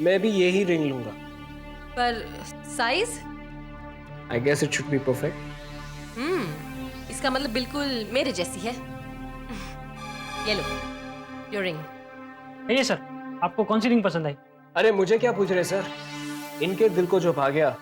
मैं भी यही रिंग लूंगा। पर size? I guess it should be perfect. इसका मतलब बिल्कुल मेरे जैसी है। ये लो, योर रिंग। ये सर, आपको कौन सी रिंग पसंद आई? अरे मुझे क्या पूछ रहे सर, इनके दिल को जो भा गया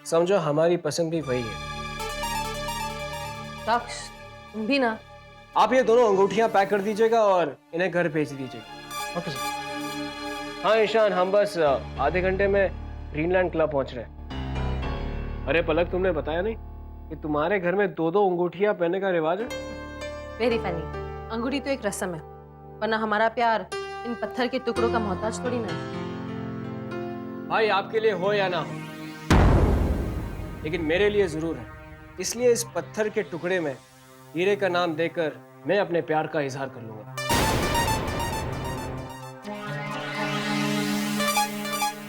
समझो हमारी पसंद भी वही है। दक्ष, तुम भी ना। आप ये दोनों अंगूठियां पैक कर दीजिएगा और इन्हें घर भेज दीजिएगा। Okay sir. हाँ ईशान, हम बस आधे घंटे में ग्रीनलैंड क्लब पहुंच रहे हैं। अरे पलक, तुमने बताया नहीं कि तुम्हारे घर में दो दो अंगूठियां पहनने का रिवाज है? Very funny. अंगूठी तो एक रस्म है, वरना हमारा प्यार इन पत्थर के टुकड़ों का मोहताज थोड़ी ना है। भाई आपके लिए हो या ना हो, लेकिन मेरे लिए जरूर है। इसलिए इस पत्थर के टुकड़े में हीरे का नाम देकर मैं अपने प्यार का इजहार कर लूंगा।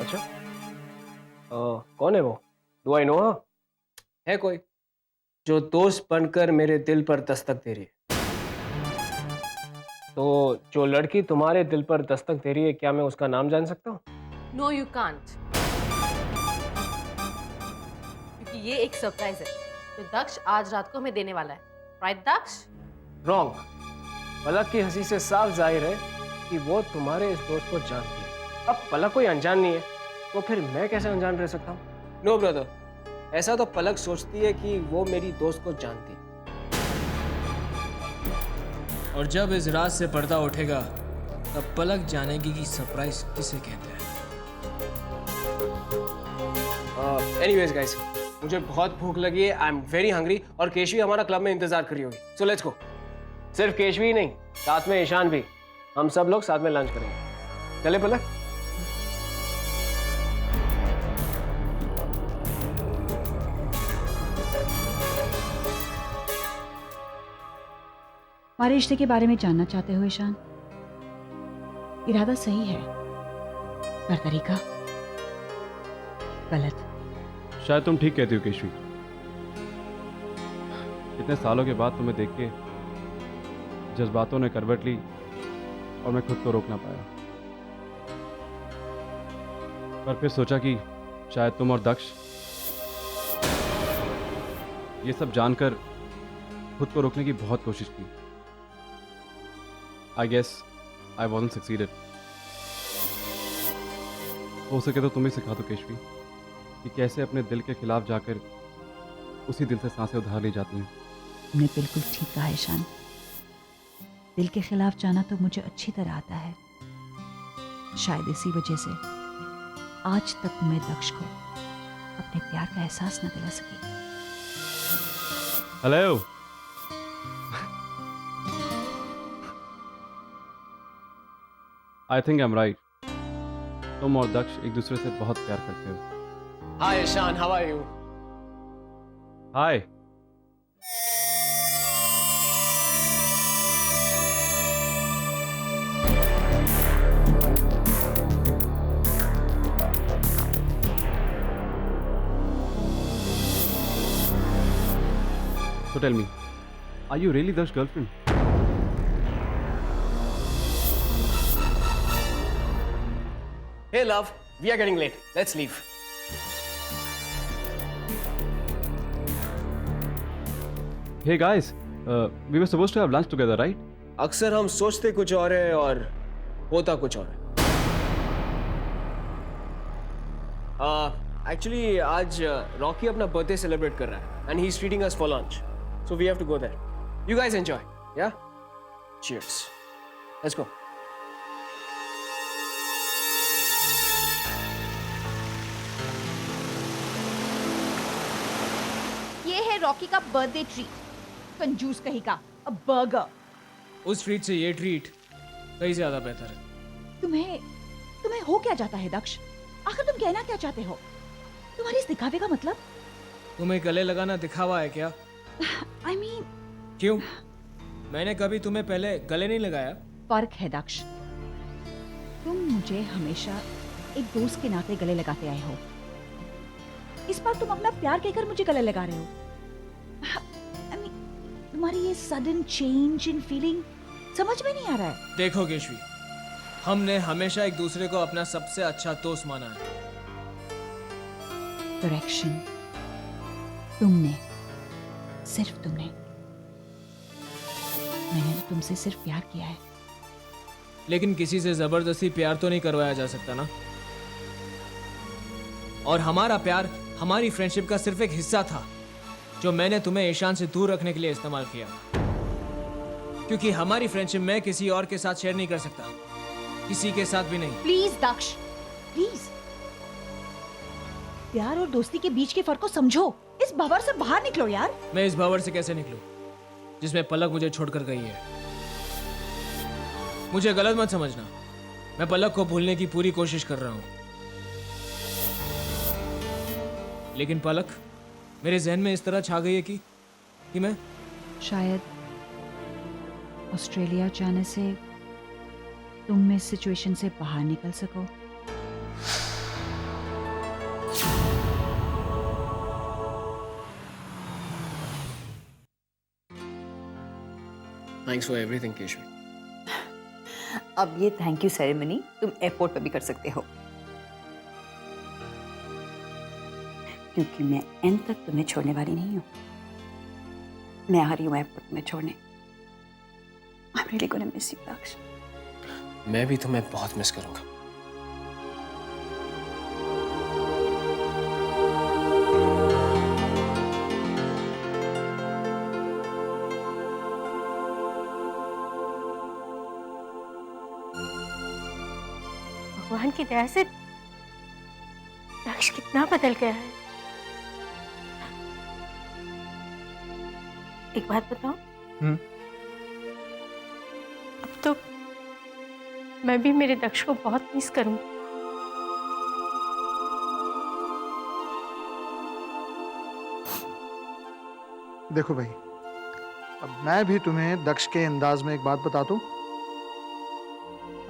अच्छा, कौन है वो? Do I know? है कोई जो दोस्त बनकर मेरे दिल पर दस्तक दे रही है? तो जो लड़की तुम्हारे दिल पर दस्तक दे रही है, क्या मैं उसका नाम जान सकता हूँ? नो यू कांट, क्योंकि ये एक सरप्राइज है जो दक्ष आज रात को हमें देने वाला है। राइट दक्ष? रॉन्ग। पलक की हंसी से साफ जाहिर है कि वो तुम्हारे इस दोस्त को जानती है। अब पलक कोई अनजान नहीं है, तो फिर मैं कैसे अनजान रह सकता हूँ? नो ब्रदर, ऐसा तो पलक सोचती है कि वो मेरी दोस्त को जानती है। और जब इस रात से पर्दा उठेगा तब पलक जानेगी कि सरप्राइज किसे कहते हैं। एनीवेज गाइस, मुझे बहुत भूख लगी है। आई एम वेरी हंग्री और केशवी हमारा क्लब में इंतजार कर रही होगी। So let's go. सिर्फ केशवी ही नहीं, साथ में ईशान भी। हम सब लोग साथ में लंच करेंगे। चले पलक? हमारे रिश्ते के बारे में जानना चाहते हो ईशान? इरादा सही है, पर तरीका गलत। शायद तुम ठीक कहती हो केशवी। इतने सालों के बाद तुम्हें देख के जज्बातों ने करवट ली और मैं खुद को रोक ना पाया। पर फिर सोचा कि शायद तुम और दक्ष ये सब जानकर खुद को रोकने की बहुत कोशिश की। I guess I wasn't succeeded. हो सके तो तुम ही सिखा दो केशवी कि कैसे अपने दिल के खिलाफ जाकर उसी दिल से सांसें उधार ली जाती हैं। तुमने बिल्कुल ठीक कहा ईशान। दिल के खिलाफ जाना तो मुझे अच्छी तरह आता है। शायद इसी वजह से आज तक मैं दक्ष को अपने प्यार का एहसास न दिला सकी। Hello. I think I am right. तुम और दक्ष एक दूसरे से बहुत प्यार करते हो। Hi Ishaan, how are you? Hi. So tell me, are you really Daksh's girlfriend? Hey love, we are getting late. Let's leave. Hey guys, we were supposed to have lunch together, right? अक्सर हम सोचते कुछ और है और होता कुछ और है। एक्चुअली आज रॉकी अपना बर्थडे सेलिब्रेट कर रहा है and he is treating us for lunch, so we have to go there. You guys enjoy, yeah? Cheers, let's go. ये है रॉकी का बर्थडे ट्रीट। कंजूस कहीं का, अ बर्गर। उस ट्रीट से ये ट्रीट कहीं ज्यादा बेहतर है। तुम्हें हो क्या जाता है दक्ष? आखिर तुम कहना क्या चाहते हो? तुम्हारी इस दिखावे का मतलब? तुम्हें गले लगाना दिखावा है क्या? I mean, क्यों? मैंने कभी तुम्हें पहले गले नहीं लगाया? फर्क है दक्ष। तुम मुझे हमेशा एक दोस्त के नाते गले लगाते आए हो। इस बार तुम अपना प्यार कहकर मुझे गले लगा रहे हो। I mean, तुम्हारी ये सडन चेंज इन फीलिंग समझ में नहीं आ रहा है। देखो केशवी, हमने हमेशा एक दूसरे को अपना सबसे अच्छा दोस्त माना है। करेक्शन, तुमने, सिर्फ तुमने। मैंने तो तुमसे सिर्फ प्यार किया है। लेकिन किसी से जबरदस्ती प्यार तो नहीं करवाया जा सकता ना। और हमारा प्यार हमारी फ्रेंडशिप का सिर्फ एक हिस्सा था जो मैंने तुम्हें ईशान से दूर रखने के लिए इस्तेमाल किया, क्योंकि हमारी फ्रेंडशिप मैं किसी और के साथ शेयर नहीं कर सकता, किसी के साथ भी नहीं। Please Daksh, please. प्यार और दोस्ती के बीच के फर्क को समझो। इस भंवर से बाहर निकलो यार। मैं इस भंवर से कैसे निकलूं जिसमें पलक मुझे छोड़कर गई है? मुझे गलत मत समझना, मैं पलक को भूलने की पूरी कोशिश कर रहा हूं, लेकिन पलक मेरे जहन में इस तरह छा गई है कि मैं शायद ऑस्ट्रेलिया जाने से तुम इस सिचुएशन से बाहर निकल सको। Thanks for everything Keshavi. अब ये थैंक यू सेरेमनी तुम एयरपोर्ट पर भी कर सकते हो, क्योंकि मैं एंड तक तुम्हें छोड़ने वाली नहीं हूँ। मैं आ रही हूँ एयरपोर्ट में छोड़ने। I'm really gonna miss you, Daksh. मैं भी तुम्हें बहुत मिस करूंगा। भगवान की दया से दक्ष कितना बदल गया है। एक बात बताओ, अब तो मैं भी मेरे दक्ष को बहुत मिस करूंगी। देखो भाई, अब मैं भी तुम्हें दक्ष के अंदाज में एक बात बता दूं।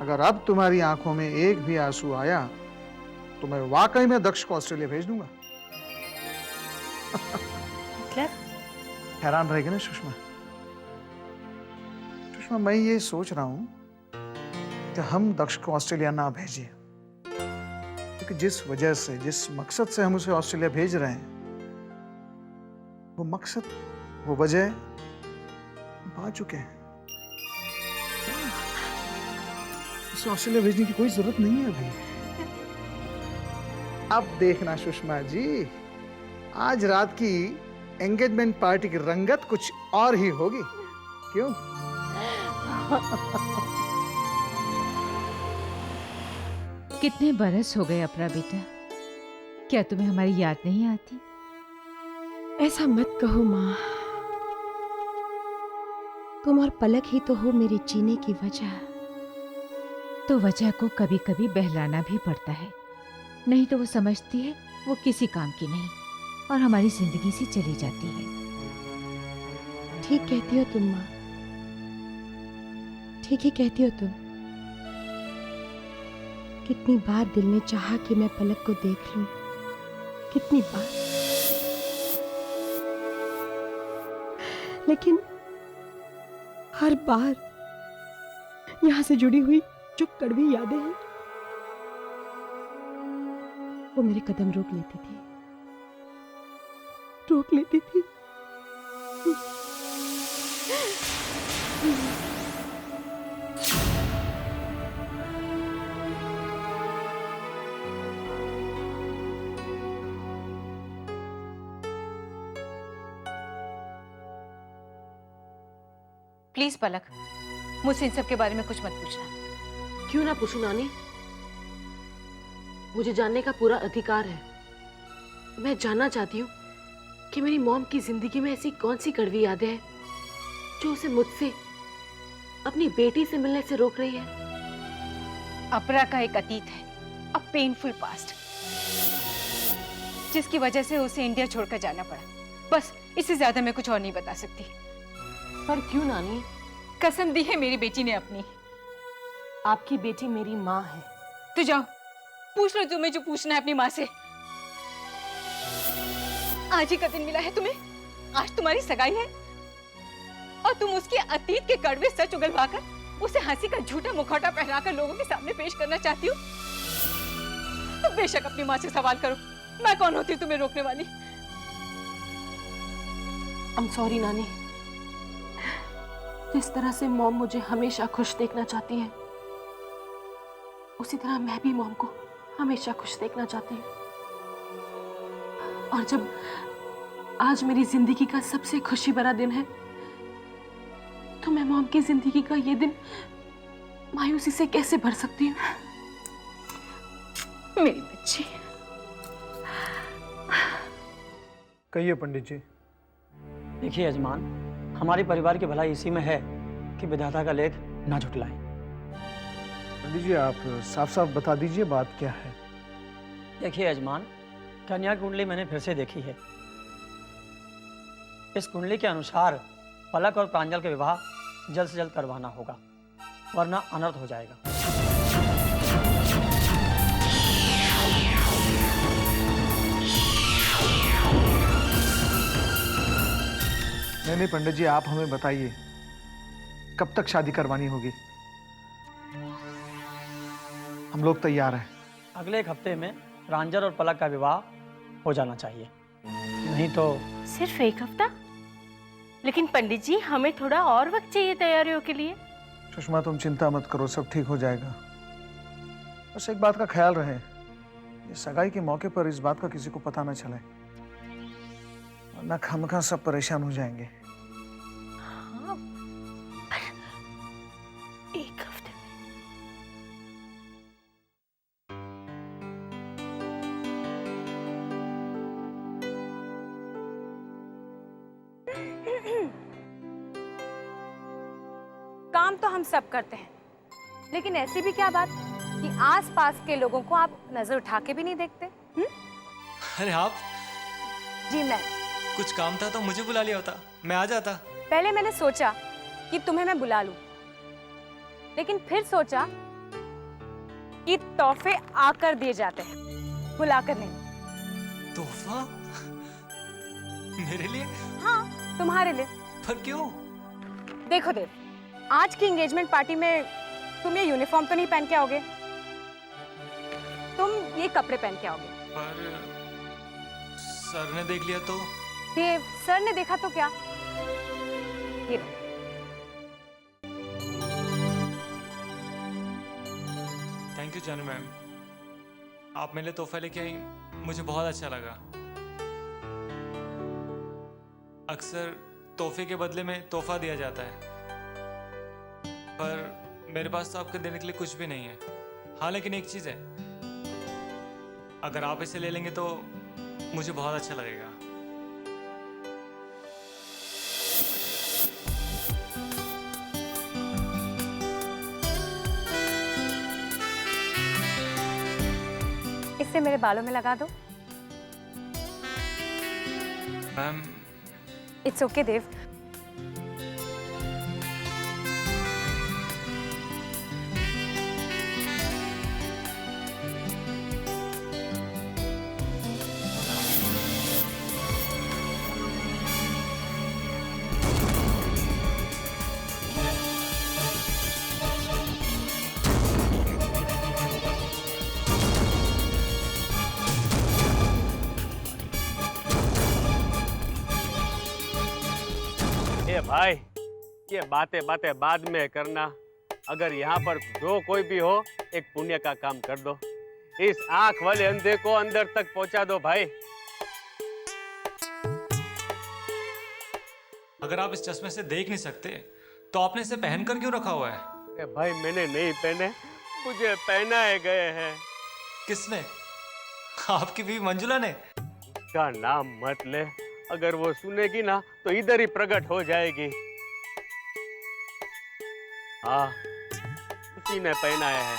अगर अब तुम्हारी आंखों में एक भी आंसू आया तो मैं वाकई में दक्ष को ऑस्ट्रेलिया भेज दूंगा। मतलब? हैरान रहेगी ना सुषमा। सुषमा, मैं ये सोच रहा हूं कि हम दक्ष को ऑस्ट्रेलिया ना भेजिए, क्योंकि जिस वजह से, जिस मकसद से हम उसे ऑस्ट्रेलिया भेज रहे हैं, वो मकसद, वो वजह पा चुके हैं। उसे ऑस्ट्रेलिया भेजने की कोई जरूरत नहीं है अभी। अब देखना सुषमा जी, आज रात की एंगेजमेंट पार्टी की रंगत कुछ और ही होगी। क्यों? कितने बरस हो गए अपरा बेटा, क्या तुम्हें हमारी याद नहीं आती? ऐसा मत कहो माँ, तुम और पलक ही तो हो मेरे जीने की वजह। तो वजह को कभी कभी बहलाना भी पड़ता है, नहीं तो वो समझती है वो किसी काम की नहीं और हमारी जिंदगी से चली जाती है। ठीक कहती हो तुम माँ, ठीक ही कहती हो तुम। कितनी बार दिल ने चाहा कि मैं पलक को देख लूं, कितनी बार, लेकिन हर बार यहां से जुड़ी हुई जो कड़वी यादें हैं वो मेरे कदम रोक लेती थी, रोक लेती थी। प्लीज पलक, मुझसे इन सब के बारे में कुछ मत पूछना। क्यों ना पूछूं नानी, मुझे जानने का पूरा अधिकार है। मैं जानना चाहती हूँ कि मेरी मॉम की जिंदगी में ऐसी कौन सी कड़वी यादें हैं जो उसे मुझसे, अपनी बेटी से मिलने से रोक रही है। अपरा का एक अतीत है, अ पेनफुल पास्ट, जिसकी वजह से उसे इंडिया छोड़कर जाना पड़ा। बस इससे ज्यादा मैं कुछ और नहीं बता सकती। पर क्यों नानी? कसम दी है मेरी बेटी ने अपनी। आपकी बेटी मेरी माँ है। तो जाओ पूछ लो तुम्हें जो पूछना है अपनी माँ से। आज ही का दिन मिला है तुम्हें, आज तुम्हारी सगाई है और तुम उसके अतीत के कड़वे सच उगलवाकर उसे हंसी का झूठा मुखौटा पहनाकर लोगों के सामने पेश करना चाहती हूँ तो बेशक अपनी माँ से सवाल करो, मैं कौन होती हूँ तुम्हें रोकने वाली। I'm sorry नानी। जिस तरह से मॉम मुझे हमेशा खुश देखना चाहती है, उसी तरह मैं भी मॉम को हमेशा खुश देखना चाहती हूँ। और जब आज मेरी जिंदगी का सबसे खुशी भरा दिन है, तो मैं मॉम की जिंदगी का ये दिन मायूसी से कैसे भर सकती हूँ? मेरी बच्ची। कहिए पंडित जी। देखिए यजमान, हमारे परिवार की भलाई इसी में है कि विधाता का लेख ना झुटलाएं। पंडित जी आप साफ साफ बता दीजिए बात क्या है। देखिए यजमान, कन्या कुंडली मैंने फिर से देखी है। इस कुंडली के अनुसार पलक और प्रांजल का विवाह जल्द से जल्द करवाना होगा, वरना अनर्थ हो जाएगा। नहीं पंडित जी, आप हमें बताइए कब तक शादी करवानी होगी। हम लोग तैयार हैं। अगले एक हफ्ते में प्रांजल और पलक का विवाह हो जाना चाहिए, नहीं तो। सिर्फ एक हफ्ता? लेकिन पंडित जी, हमें थोड़ा और वक्त चाहिए तैयारियों के लिए। सुषमा तुम चिंता मत करो, सब ठीक हो जाएगा। बस एक बात का ख्याल रहे, ये सगाई के मौके पर इस बात का किसी को पता न चले, वरना खामखा सब परेशान हो जाएंगे। हाँ, पर एक हफ्ते काम तो हम सब करते हैं, लेकिन ऐसी भी क्या बात कि आसपास के लोगों को आप नजर उठा के भी नहीं देखते? अरे आप? जी मैं। कुछ काम था तो मुझे बुला लिया होता, मैं आ जाता। पहले मैंने सोचा कि तुम्हें मैं बुला लूं, लेकिन फिर सोचा कि तोहफे आकर दिए जाते हैं, बुलाकर नहीं। तोहफा? मेरे लिए? हाँ, तुम्हारे लिए। पर क्यों? देखो देव, आज की एंगेजमेंट पार्टी में तुम ये यूनिफॉर्म तो नहीं पहन के आओगे, तुम ये कपड़े पहन के आओगे। पर सर ने देख लिया तो? देव, सर ने देखा तो क्या? ये लो। थैंक यू जानू मैम, आप मेरे लिए तोहफा लेके आई, मुझे बहुत अच्छा लगा। अक्सर तोहफे के बदले में तोहफा दिया जाता है, पर मेरे पास तो आपके देने के लिए कुछ भी नहीं है। हाँ, लेकिन एक चीज़ है, अगर आप इसे ले लेंगे तो मुझे बहुत अच्छा लगेगा। इसे मेरे बालों में लगा दो। मैम, इट्स ओके देव। भाई, ये बातें बातें बाद में करना, अगर यहाँ पर जो कोई भी हो, एक पुण्य का काम कर दो। इस आंख वाले अंधे को अंदर तक पहुंचा दो भाई। अगर आप इस चश्मे से देख नहीं सकते तो आपने इसे पहन कर क्यों रखा हुआ है? अरे भाई, मैंने नहीं पहने, मुझे पहनाए गए हैं। किसने? आपकी बीवी मंजुला ने? उसका नाम मत ले, अगर वो सुनेगी ना तो इधर ही प्रकट हो जाएगी। हाँ, उसी ने पहनाया है।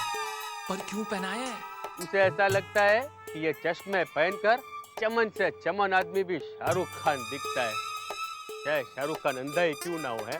पर क्यों पहनाया है? उसे ऐसा लगता है कि ये चश्मे पहनकर चमन से चमन आदमी भी शाहरुख खान दिखता है, चाहे शाहरुख खान अंधा ही क्यों ना हो है।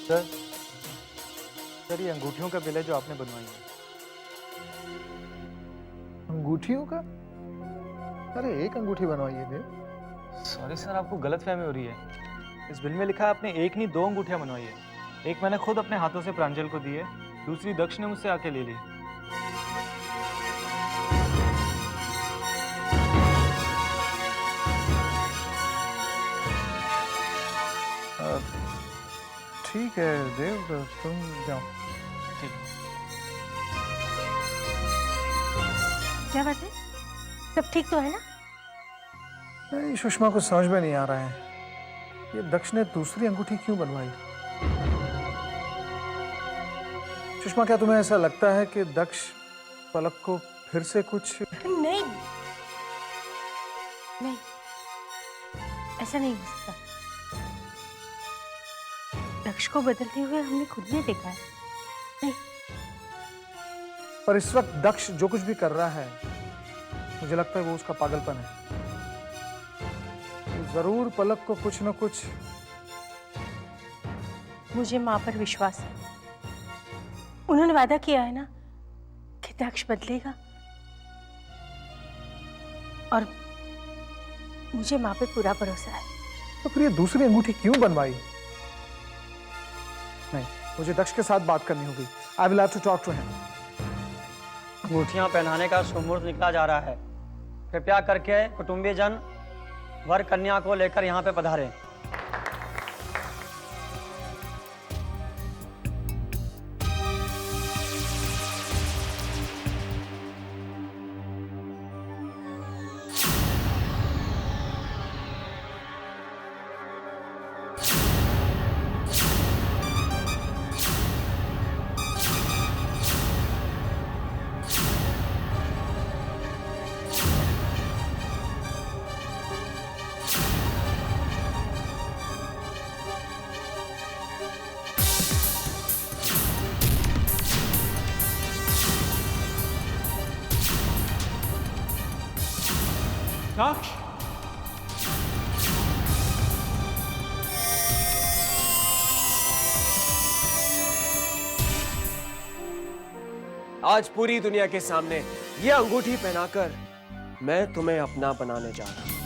सर ये अंगूठियों का बिल है जो आपने बनवाई है। अंगूठियों का? अरे एक अंगूठी बनवाई है देव। सॉरी सर, आपको गलतफहमी हो रही है। इस बिल में लिखा है आपने एक नहीं 2 अंगूठियां बनवाई है। एक मैंने खुद अपने हाथों से प्रांजल को दी है, दूसरी दक्ष ने मुझसे आके ले ली। ठीक है देव, तो तुम जाओ। ठीक है। क्या बात है, सब ठीक तो है ना? नहीं, सुषमा को समझ में नहीं आ रहा है ये दक्ष ने दूसरी अंगूठी क्यों बनवाई। सुषमा, क्या तुम्हें ऐसा लगता है कि दक्ष पलक को फिर से कुछ? नहीं नहीं, ऐसा नहीं हो सकता। दक्ष को बदलते हुए हमने खुद ने देखा है। नहीं, पर इस वक्त दक्ष जो कुछ भी कर रहा है मुझे लगता है वो उसका पागलपन है। तो जरूर पलक को कुछ न कुछ। मुझे माँ पर विश्वास है। उन्होंने वादा किया है ना कि दक्ष बदलेगा, और मुझे माँ पे पूरा भरोसा है। तो फिर ये दूसरी अंगूठी क्यों बनवाई? नहीं, मुझे दक्ष के साथ बात करनी होगी। I will have to talk to him. अंगूठियां पहनाने का शुभ मुहूर्त निकला जा रहा है। कृपया करके कुटुंबीजन वर कन्या को लेकर यहाँ पे पधारें। दक्ष, आज पूरी दुनिया के सामने ये अंगूठी पहनाकर मैं तुम्हें अपना बनाने जा रहा हूं।